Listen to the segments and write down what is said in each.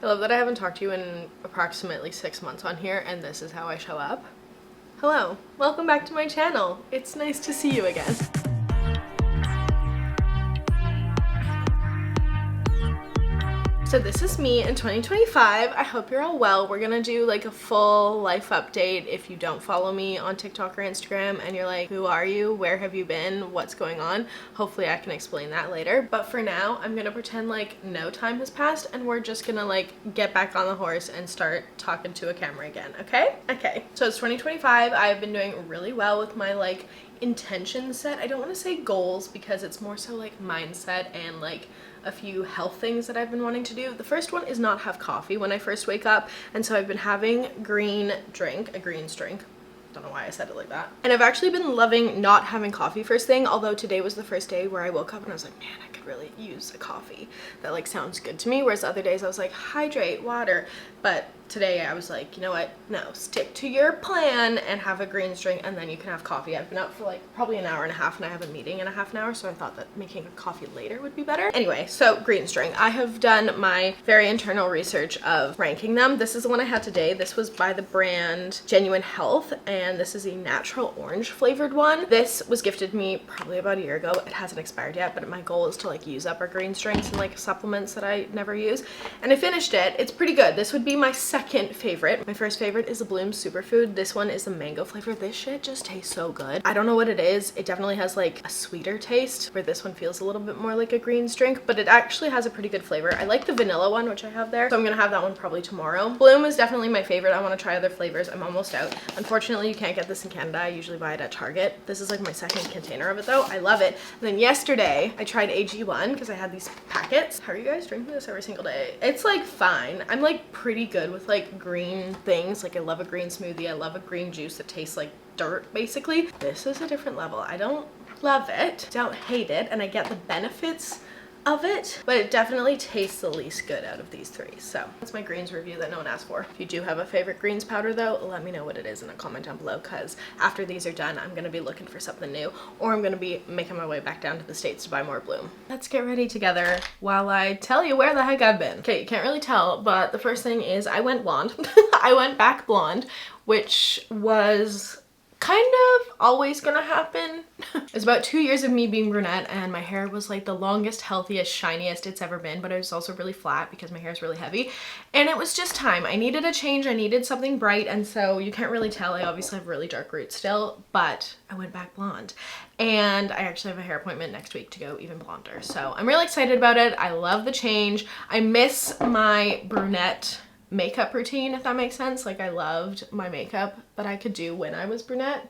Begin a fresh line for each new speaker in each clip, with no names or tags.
I love that I haven't talked to you in approximately 6 months on here, and this is how I show up. Hello, welcome back to my channel. It's nice to see you again. So this is me in 2025. I hope you're all well. We're gonna do like a full life update. If you don't follow me on TikTok or Instagram and you're like, who are you? Where have you been? What's going on? Hopefully I can explain that later. But for now, I'm gonna pretend like no time has passed and we're just gonna like get back on the horse and start talking to a camera again, okay? Okay, so it's 2025. I've been doing really well with my like intention set. I don't want to say goals because it's more so like mindset and like a few health things that I've been wanting to do. The first one is not have coffee when I first wake up, and so I've been having a greens drink. Don't know why I said it like that. And I've actually been loving not having coffee first thing, although today was the first day where I woke up and I was like, man, I could really use a coffee. That like sounds good to me, whereas other days I was like, hydrate, water. But today I was like, you know what, no, stick to your plan and have a greens drink and then you can have coffee. I've been up for like probably an hour and a half and I have a meeting in a half an hour, so I thought that making a coffee later would be better. Anyway, so greens drink. I have done my very internal research of ranking them. This is the one I had today. This was by the brand Genuine Health, and this is a natural orange flavored one. This was gifted me probably about a year ago. It hasn't expired yet, but my goal is to like use up our greens drinks and like supplements that I never use. And I finished it. It's pretty good. This would be my second favorite. My first favorite is the Bloom Superfood. This one is the mango flavor. This shit just tastes so good. I don't know what it is. It definitely has like a sweeter taste, where this one feels a little bit more like a greens drink, but it actually has a pretty good flavor. I like the vanilla one, which I have there, so I'm gonna have that one probably tomorrow. Bloom is definitely my favorite. I want to try other flavors. I'm almost out. Unfortunately, you can't get this in Canada. I usually buy it at Target. This is like my second container of it though. I love it. And then yesterday I tried AG1 because I had these packets. How are you guys drinking this every single day? It's like fine. I'm like pretty good with like green things. Like I love a green smoothie. I love a green juice that tastes like dirt basically. This is a different level. I don't love it, don't hate it, and I get the benefits of it, but it definitely tastes the least good out of these three. So that's my greens review that no one asked for. If you do have a favorite greens powder though, let me know what it is in a comment down below, because after these are done I'm gonna be looking for something new, or I'm gonna be making my way back down to the States to buy more Bloom. Let's get ready together while I tell you where the heck I've been. Okay, you can't really tell, but the first thing is I went blonde. I went back blonde, which was kind of always gonna happen. It's about 2 years of me being brunette, and my hair was like the longest, healthiest, shiniest it's ever been, but it was also really flat because my hair is really heavy, and it was just time. I needed a change. I needed something bright, and so you can't really tell. I obviously have really dark roots still, but I went back blonde, and I actually have a hair appointment next week to go even blonder, so I'm really excited about it. I love the change. I miss my brunette makeup routine, if that makes sense. Like I loved my makeup that I could do when I was brunette,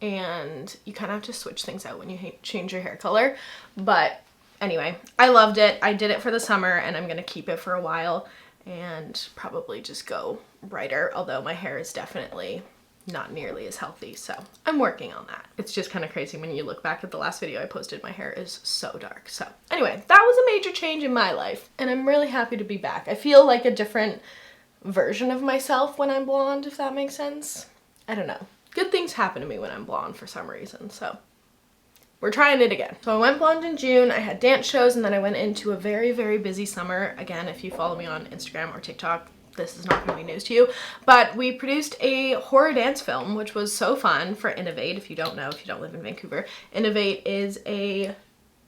and you kind of have to switch things out when you change your hair color. But anyway, I loved it. I did it for the summer and I'm gonna keep it for a while and probably just go brighter, although my hair is definitely not nearly as healthy, so I'm working on that. It's just kind of crazy when you look back at the last video I posted. My hair is so dark. So anyway, that was a major change in my life and I'm really happy to be back. I feel like a different version of myself when I'm blonde, if that makes sense. I don't know. Good things happen to me when I'm blonde for some reason, so we're trying it again. So I went blonde in June. I had dance shows, and then I went into a very, very busy summer. Again, if you follow me on Instagram or TikTok, this is not going to be news to you, but we produced a horror dance film, which was so fun for Innovate. If you don't know, if you don't live in Vancouver, Innovate is a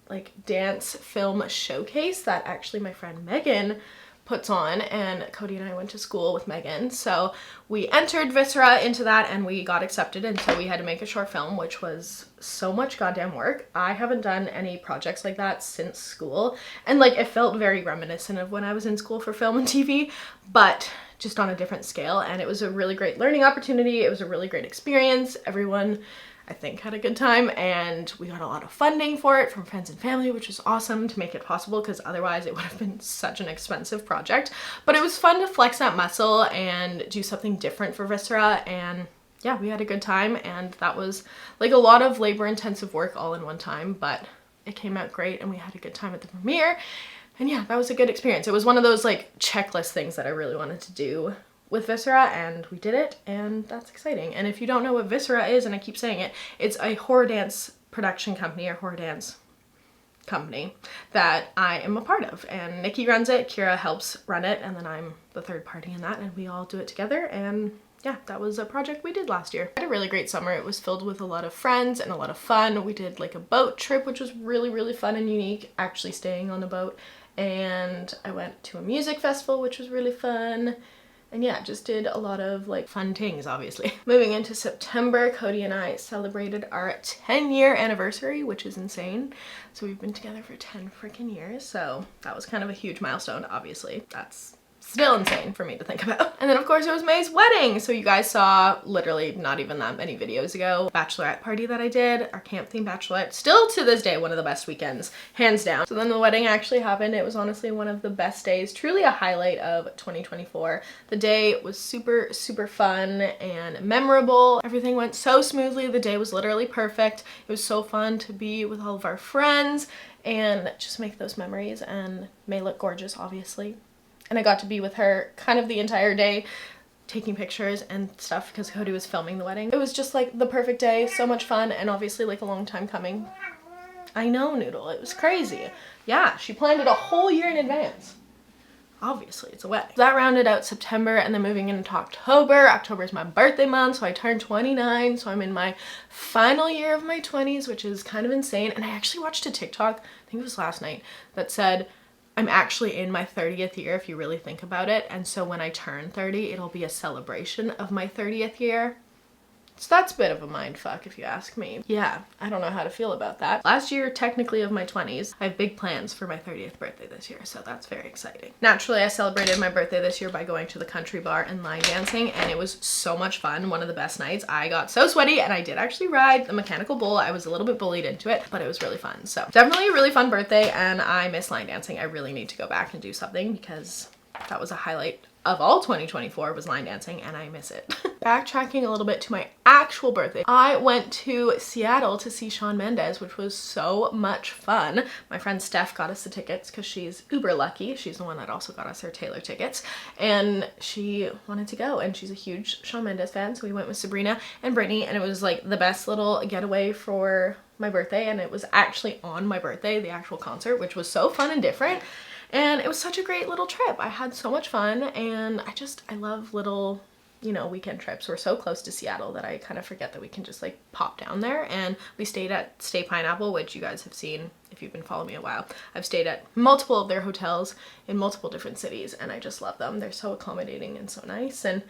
like dance film showcase that actually my friend Megan puts on, and Cody and I went to school with Megan, so we entered Viscera into that and we got accepted, and so we had to make a short film, which was so much goddamn work. I haven't done any projects like that since school, and like it felt very reminiscent of when I was in school for film and TV, but just on a different scale, and it was a really great learning opportunity. It was a really great experience. Everyone, I think, had a good time, and we got a lot of funding for it from friends and family, which was awesome to make it possible, because otherwise it would have been such an expensive project. But it was fun to flex that muscle and do something different for Viscera, and yeah, we had a good time, and that was like a lot of labor intensive work all in one time, but it came out great and we had a good time at the premiere. And yeah, that was a good experience. It was one of those like checklist things that I really wanted to do with Viscera, and we did it, and that's exciting. And if you don't know what Viscera is, and I keep saying it, it's a horror dance production company, or horror dance company that I am a part of, and Nikki runs it, Kira helps run it, and then I'm the third party in that, and we all do it together. And yeah, that was a project we did last year. I had a really great summer. It was filled with a lot of friends and a lot of fun. We did like a boat trip, which was really, really fun and unique, actually staying on a boat. And I went to a music festival, which was really fun. And yeah, just did a lot of like fun things, obviously. Moving into September, Cody and I celebrated our 10-year anniversary, which is insane. So we've been together for 10 freaking years. So that was kind of a huge milestone, obviously. That's still insane for me to think about. And then of course it was May's wedding. So you guys saw literally not even that many videos ago, bachelorette party that I did, our camp themed bachelorette, still to this day one of the best weekends, hands down. So then the wedding actually happened. It was honestly one of the best days, truly a highlight of 2024. The day was super, super fun and memorable. Everything went so smoothly. The day was literally perfect. It was so fun to be with all of our friends and just make those memories, and May looked gorgeous, obviously. And I got to be with her kind of the entire day, taking pictures and stuff because Cody was filming the wedding. It was just like the perfect day, so much fun, and obviously like a long time coming. I know, Noodle, it was crazy. Yeah, she planned it a whole year in advance. Obviously, it's a wedding. That rounded out September, and then moving into October. October is my birthday month, so I turned 29, so I'm in my final year of my 20s, which is kind of insane. And I actually watched a TikTok, I think it was last night, that said, I'm actually in my 30th year if you really think about it, and so when I turn 30, it'll be a celebration of my 30th year. So that's a bit of a mind fuck if you ask me. Yeah, I don't know how to feel about that. Last year, technically of my 20s, I have big plans for my 30th birthday this year, so that's very exciting. Naturally, I celebrated my birthday this year by going to the country bar and line dancing, and it was so much fun. One of the best nights. I got so sweaty, and I did actually ride the mechanical bull. I was a little bit bullied into it, but it was really fun. So definitely a really fun birthday, and I miss line dancing. I really need to go back and do something because that was a highlight of all 2024 was line dancing, and I miss it. Backtracking a little bit to my actual birthday, I went to Seattle to see Shawn Mendes, which was so much fun. My friend Steph got us the tickets because she's uber lucky. She's the one that also got us her Taylor tickets, and she wanted to go, and she's a huge Shawn Mendes fan, so we went with Sabrina and Brittany, and it was like the best little getaway for my birthday, and it was actually on my birthday, the actual concert, which was so fun and different. And it was such a great little trip. I had so much fun, and I love little, you know, weekend trips. We're so close to Seattle that I kind of forget that we can just like pop down there. And we stayed at Stay Pineapple, which you guys have seen if you've been following me a while. I've stayed at multiple of their hotels in multiple different cities, and I just love them. They're so accommodating and so nice. And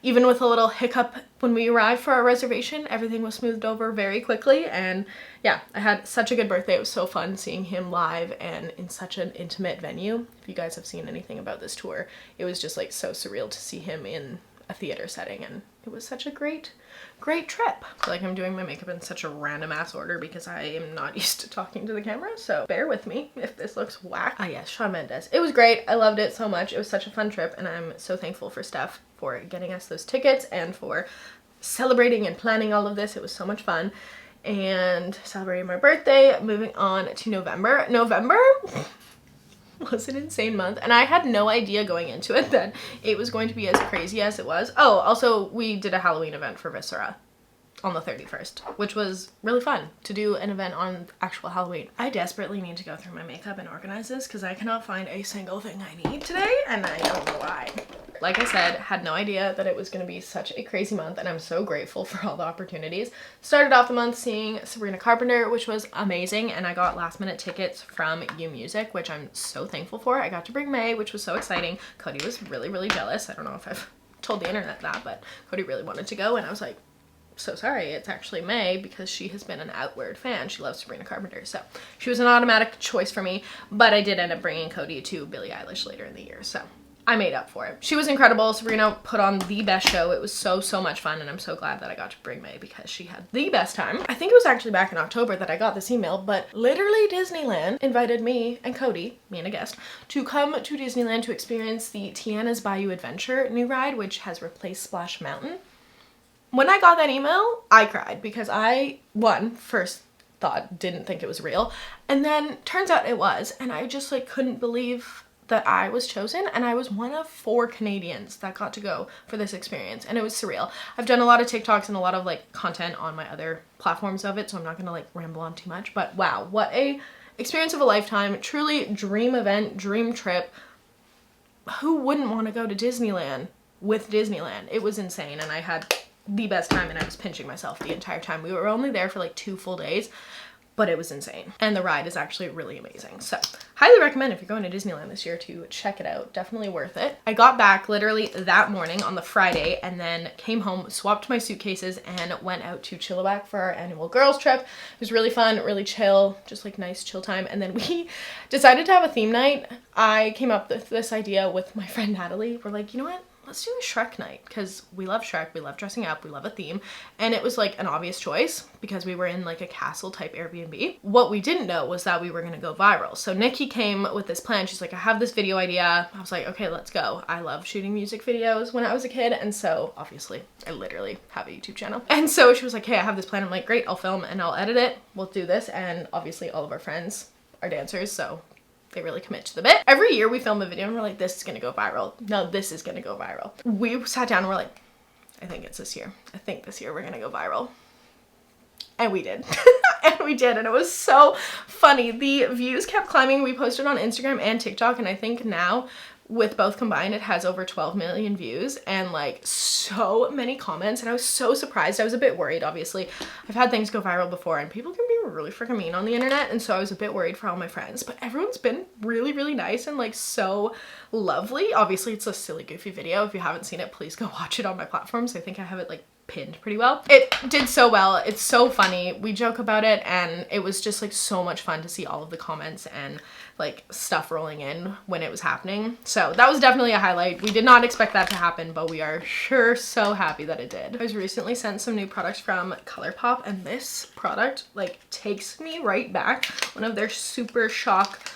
even with a little hiccup when we arrived for our reservation, everything was smoothed over very quickly. And yeah, I had such a good birthday. It was so fun seeing him live and in such an intimate venue. If you guys have seen anything about this tour, it was just like so surreal to see him in a theater setting, and it was such a great trip. I feel like I'm doing my makeup in such a random ass order because I am not used to talking to the camera, so bear with me if this looks whack. Ah yes, Shawn Mendes. It was great. I loved it so much. It was such a fun trip, and I'm so thankful for Steph for getting us those tickets and for celebrating and planning all of this. It was so much fun. And celebrating my birthday. Moving on to November. November was an insane month, and I had no idea going into it that it was going to be as crazy as it was. Oh, also we did a Halloween event for Viscera on the 31st, which was really fun to do an event on actual Halloween. I desperately need to go through my makeup and organize this because I cannot find a single thing I need today, and I don't know why. Like I said, had no idea that it was going to be such a crazy month, and I'm so grateful for all the opportunities. Started off the month seeing Sabrina Carpenter, which was amazing, and I got last minute tickets from U Music, which I'm so thankful for. I got to bring May, which was so exciting. Cody was really, really jealous. I don't know if I've told the internet that, but Cody really wanted to go, and I was like, so sorry, it's actually May because she has been an outward fan. She loves Sabrina Carpenter, so she was an automatic choice for me, but I did end up bringing Cody to Billie Eilish later in the year, so I made up for it. She was incredible. Sabrina put on the best show. It was so much fun, and I'm so glad that I got to bring May because she had the best time. I think it was actually back in October that I got this email, but literally Disneyland invited me and Cody, me and a guest, to come to Disneyland to experience the Tiana's Bayou Adventure new ride, which has replaced Splash Mountain. When I got that email, I cried because I, first thought, didn't think it was real, and then turns out it was, and I just like couldn't believe that I was chosen, and I was one of 4 Canadians that got to go for this experience, and it was surreal. I've done a lot of TikToks and a lot of like content on my other platforms of it, so I'm not gonna like ramble on too much, but wow, what a experience of a lifetime, truly dream event, dream trip. Who wouldn't want to go to Disneyland with Disneyland? It was insane, and I had the best time, and I was pinching myself the entire time. We were only there for like 2 full days, but it was insane. And the ride is actually really amazing. So highly recommend if you're going to Disneyland this year to check it out. Definitely worth it. I got back literally that morning on the Friday and then came home, swapped my suitcases, and went out to Chilliwack for our annual girls trip. It was really fun, really chill, just like nice chill time. And then we decided to have a theme night. I came up with this idea with my friend Natalie. We're like, you know what? Let's do a Shrek night, because we love Shrek, we love dressing up, we love a theme, and it was like an obvious choice because we were in like a castle type Airbnb. What we didn't know was that we were gonna go viral. So Nikki came with this plan. She's like, I have this video idea. I was like, okay, let's go. I love shooting music videos when I was a kid, and so obviously I literally have a YouTube channel. And so she was like, hey, I have this plan. I'm like, great, I'll film and I'll edit it. We'll do this, and obviously all of our friends are dancers, so they really commit to the bit. Every year we film a video and we're like, this is gonna go viral. No, this is gonna go viral. We sat down and we're like, I think it's this year. I think this year we're gonna go viral. And we did. And we did, and it was so funny. The views kept climbing. We posted on Instagram and TikTok, and I think now with both combined it has over 12 million views and like so many comments, and I was so surprised. I was a bit worried. Obviously I've had things go viral before and people can be really freaking mean on the internet, and so I was a bit worried for all my friends, but everyone's been really nice and like so lovely. Obviously it's a silly goofy video. If you haven't seen it, please go watch it on my platforms. I think I have it like pinned pretty well. It did so well. It's so funny. We joke about it, and it was just like so much fun to see all of the comments and like stuff rolling in when it was happening. So that was definitely a highlight. We did not expect that to happen, but we are sure so happy that it did. I was recently sent some new products from ColourPop, and this product like takes me right back. One of their Super Shock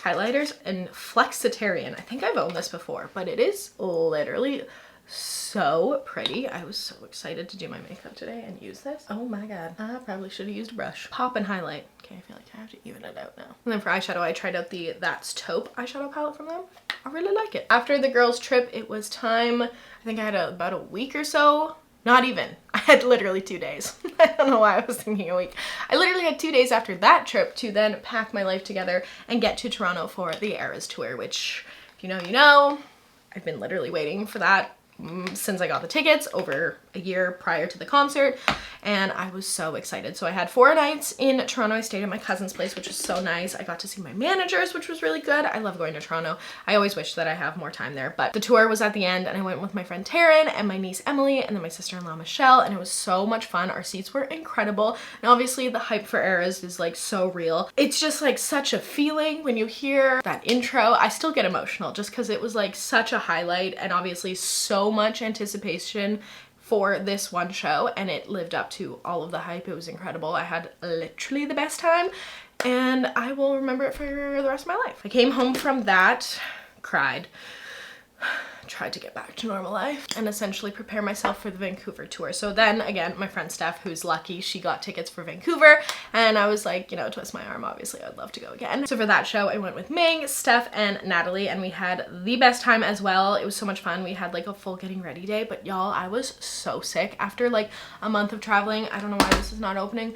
highlighters in Flexitarian. I think I've owned this before, but it is literally so pretty. I was so excited to do my makeup today and use this. Oh my god, I probably should have used a brush. Pop and highlight. Okay, I feel like I have to even it out now. And then for eyeshadow, I tried out the That's Taupe eyeshadow palette from them. I really like it. After the girls trip, it was time. I think I had about a week or so. Not even. I had literally 2 days. I don't know why I was thinking a week. I literally had 2 days after that trip to then pack my life together and get to Toronto for the Eras tour, which if you know, you know. I've been literally waiting for that since I got the tickets over a year prior to the concert, and I was so excited. So I had 4 nights in Toronto. I stayed at my cousin's place, which was so nice. I got to see my managers, which was really good. I love going to Toronto. I always wish that I have more time there, but the tour was at the end, and I went with my friend Taryn and my niece Emily and then my sister-in-law Michelle, and it was so much fun. Our seats were incredible, and obviously the hype for Eras is like so real. It's just like such a feeling when you hear that intro. I still get emotional just because it was like such a highlight, and obviously so much anticipation for this one show, and it lived up to all of the hype. It was incredible. I had literally the best time, and I will remember it for the rest of my life. I came home from that, cried, tried to get back to normal life, and essentially prepare myself for the Vancouver tour. So then again, my friend Steph, who's lucky, she got tickets for Vancouver, and I was like, you know, twist my arm, obviously I'd love to go again. So for that show, I went with Ming, Steph, and Natalie, and we had the best time as well. It was so much fun. We had like a full getting ready day, but y'all, I was so sick after like a month of traveling. I don't know why this is not opening.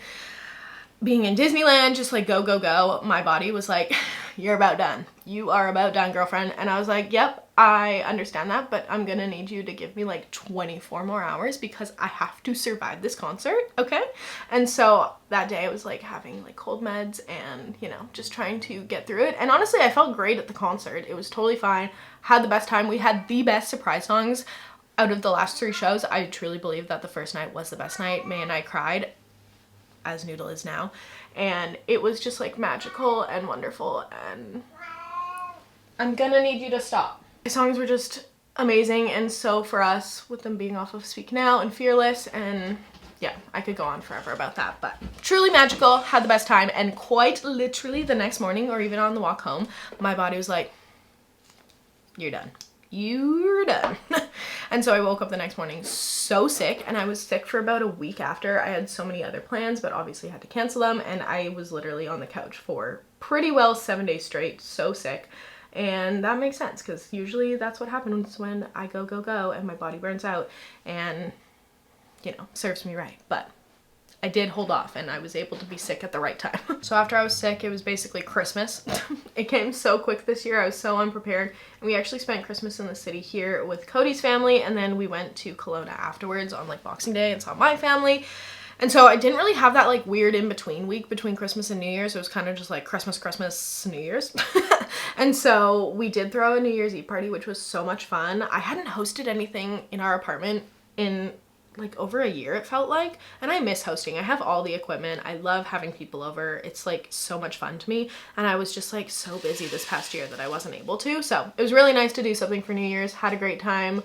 Being in Disneyland, just like go, go, go. My body was like, you're about done. You are about done, girlfriend. And I was like, yep, I understand that, but I'm gonna need you to give me like 24 more hours because I have to survive this concert, okay? And so that day I was like having like cold meds and, you know, just trying to get through it. And honestly, I felt great at the concert. It was totally fine. Had the best time. We had the best surprise songs out of the last 3 shows. I truly believe that the first night was the best night. May and I cried, as Noodle is now, and it was just like magical and wonderful, and I'm gonna need you to stop. The songs were just amazing, and so for us, with them being off of Speak Now and Fearless, and yeah, I could go on forever about that, but truly magical. Had the best time, and quite literally the next morning or even on the walk home, my body was like, you're done. You're done. And so I woke up the next morning so sick, and I was sick for about a week after. I had so many other plans, but obviously had to cancel them, and I was literally on the couch for pretty well 7 days straight, so sick. And that makes sense because usually that's what happens when I go and my body burns out, and you know, serves me right. But I did hold off and I was able to be sick at the right time. So after I was sick, it was basically Christmas. It came so quick this year. I was so unprepared. And we actually spent Christmas in the city here with Cody's family, and then we went to Kelowna afterwards on like Boxing Day and saw my family. And so I didn't really have that like weird in-between week between Christmas and New Year's. It was kind of just like Christmas, New Year's. And so we did throw a New Year's Eve party, which was so much fun. I hadn't hosted anything in our apartment in like over a year, it felt like, and I miss hosting. I have all the equipment. I love having people over. It's like so much fun to me, and I was just like so busy this past year that I wasn't able to. So it was really nice to do something for New Year's. Had a great time.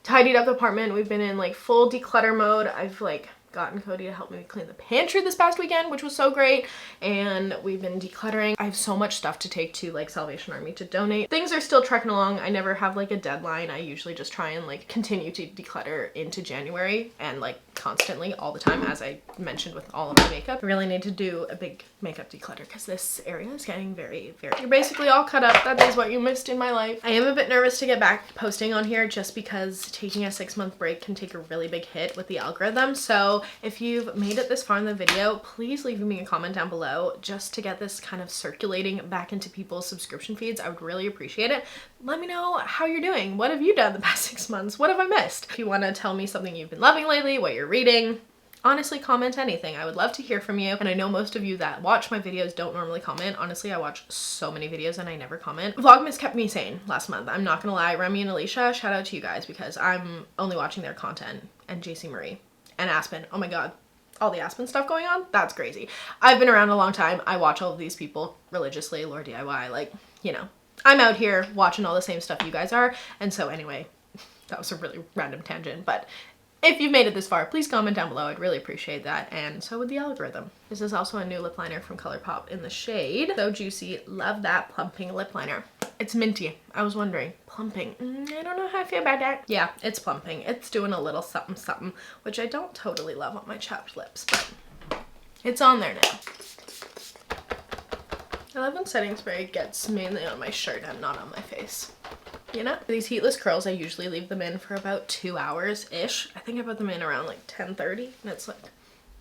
Tidied up the apartment. We've been in like full declutter mode. I've like gotten Cody to help me clean the pantry this past weekend, which was so great, and we've been decluttering. I have so much stuff to take to like Salvation Army to donate. Things are still trekking along. I never have like a deadline. I usually just try and like continue to declutter into January and like constantly all the time, as I mentioned with all of my makeup. I really need to do a big makeup declutter because this area is getting very you're basically all cut up. That is what you missed in my life. I am a bit nervous to get back posting on here just because taking a 6-month break can take a really big hit with the algorithm. So if you've made it this far in the video, please leave me a comment down below just to get this kind of circulating back into people's subscription feeds. I would really appreciate it. Let me know how you're doing. What have you done the past 6 months? What have I missed? If you want to tell me something you've been loving lately, what you're reading, honestly, comment anything. I would love to hear from you. And I know most of you that watch my videos don't normally comment. Honestly, I watch so many videos and I never comment. Vlogmas kept me sane last month. I'm not gonna lie. Remy and Alicia, shout out to you guys because I'm only watching their content, and JC Marie and Aspen. Oh my god, all the Aspen stuff going on, that's crazy. I've been around a long time. I watch all of these people religiously. Lord DIY, like, you know, I'm out here watching all the same stuff you guys are. And so anyway, that was a really random tangent, but if you've made it this far, please comment down below. I'd really appreciate that, and so would the algorithm. This is also a new lip liner from ColourPop in the shade So Juicy. Love that plumping lip liner. It's minty. I was wondering, plumping. I don't know how I feel about that. Yeah, it's plumping. It's doing a little something something, which I don't totally love on my chapped lips, but it's on there now. I love when setting spray gets mainly on my shirt and not on my face. You know? These heatless curls, I usually leave them in for about 2 hours-ish. I think I put them in around like 10:30, and it's like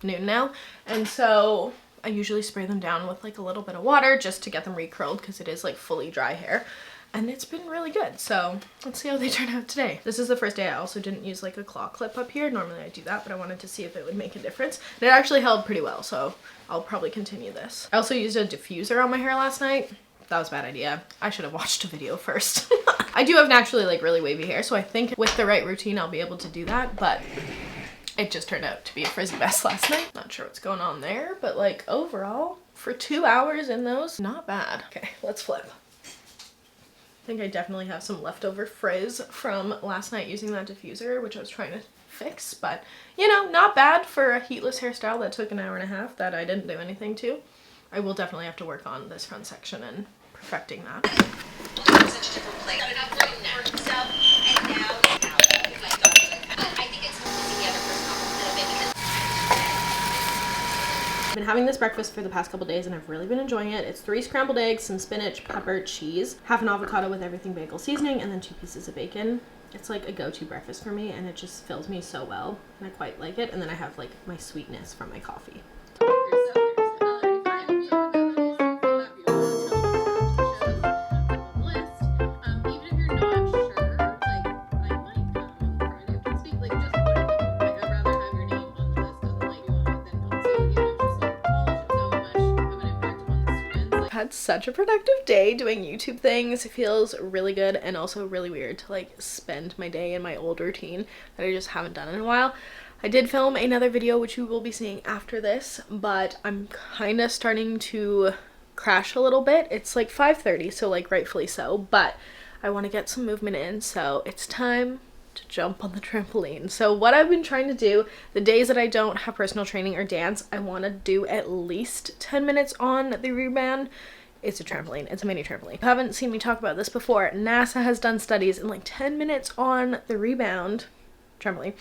noon now. And so I usually spray them down with like a little bit of water just to get them recurled because it is like fully dry hair. And it's been really good. So let's see how they turn out today. This is the first day I also didn't use like a claw clip up here. Normally I do that, but I wanted to see if it would make a difference. And it actually held pretty well, so I'll probably continue this. I also used a diffuser on my hair last night. That was a bad idea. I should have watched a video first. I do have naturally like really wavy hair, so I think with the right routine I'll be able to do that, but it just turned out to be a frizzy mess last night. Not sure what's going on there, but like overall, for 2 hours in those, not bad. Okay, let's flip. I think I definitely have some leftover frizz from last night using that diffuser, which I was trying to fix, but you know, not bad for a heatless hairstyle that took an hour and a half that I didn't do anything to. I will definitely have to work on this front section and perfecting that. Such a different place. I've been having this breakfast for the past couple days and I've really been enjoying it. It's 3 scrambled eggs, some spinach, pepper, cheese, half an avocado with everything bagel seasoning, and then 2 pieces of bacon. It's like a go-to breakfast for me and it just fills me so well and I quite like it. And then I have like my sweetness from my coffee. Had such a productive day doing YouTube things. It feels really good and also really weird to like spend my day in my old routine that I just haven't done in a while. I did film another video which you will be seeing after this, but I'm kind of starting to crash a little bit. It's like 5:30, so like rightfully so, but I want to get some movement in, so it's time to jump on the trampoline. So what I've been trying to do, the days that I don't have personal training or dance, I want to do at least 10 minutes on the rebound. It's a trampoline. It's a mini trampoline. If you haven't seen me talk about this before, NASA has done studies and like 10 minutes on the rebound trampoline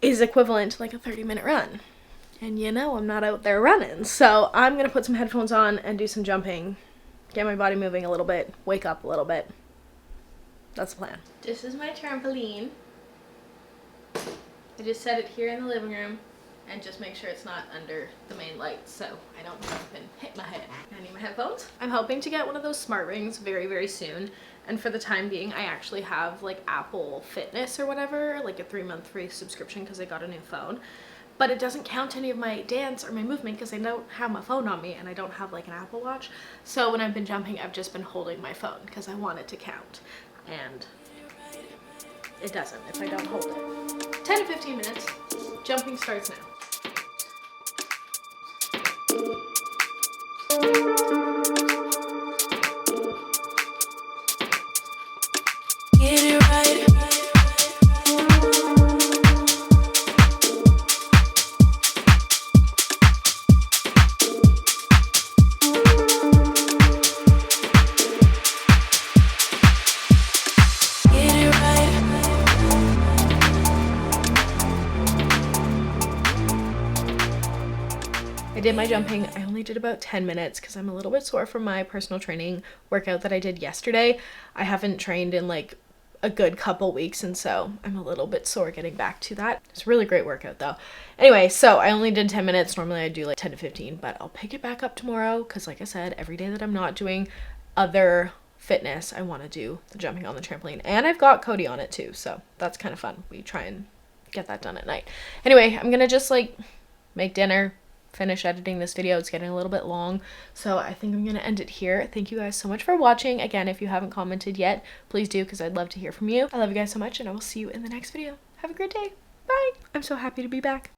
is equivalent to like a 30-minute run. And you know, I'm not out there running. So I'm going to put some headphones on and do some jumping, get my body moving a little bit, wake up a little bit. That's the plan. This is my trampoline. I just set it here in the living room. and just make sure it's not under the main light so I don't jump and hit my head. I need my headphones. I'm hoping to get one of those smart rings very, very soon. And for the time being, I actually have like Apple Fitness or whatever, like a 3-month free subscription because I got a new phone. But it doesn't count any of my dance or my movement because I don't have my phone on me and I don't have like an Apple Watch. So when I've been jumping, I've just been holding my phone because I want it to count. And it doesn't if I don't hold it. 10 to 15 minutes. Jumping starts now.
Get it right.
I did my jumping. I only did about 10 minutes because I'm a little bit sore from my personal training workout that I did yesterday. I haven't trained in like a good couple weeks, and so I'm a little bit sore getting back to that. It's a really great workout though. Anyway, so I only did 10 minutes. Normally I do like 10 to 15, but I'll pick it back up tomorrow because like I said, every day that I'm not doing other fitness, I want to do the jumping on the trampoline. And I've got Cody on it too, so that's kind of fun. We try and get that done at night. Anyway, I'm gonna just like make dinner, finish editing this video. It's getting a little bit long, so I think I'm gonna end it here. Thank you guys so much for watching. Again, if you haven't commented yet, please do because I'd love to hear from you. I love you guys so much, and I will see you in the next video. Have a great day. Bye. I'm so happy to be back.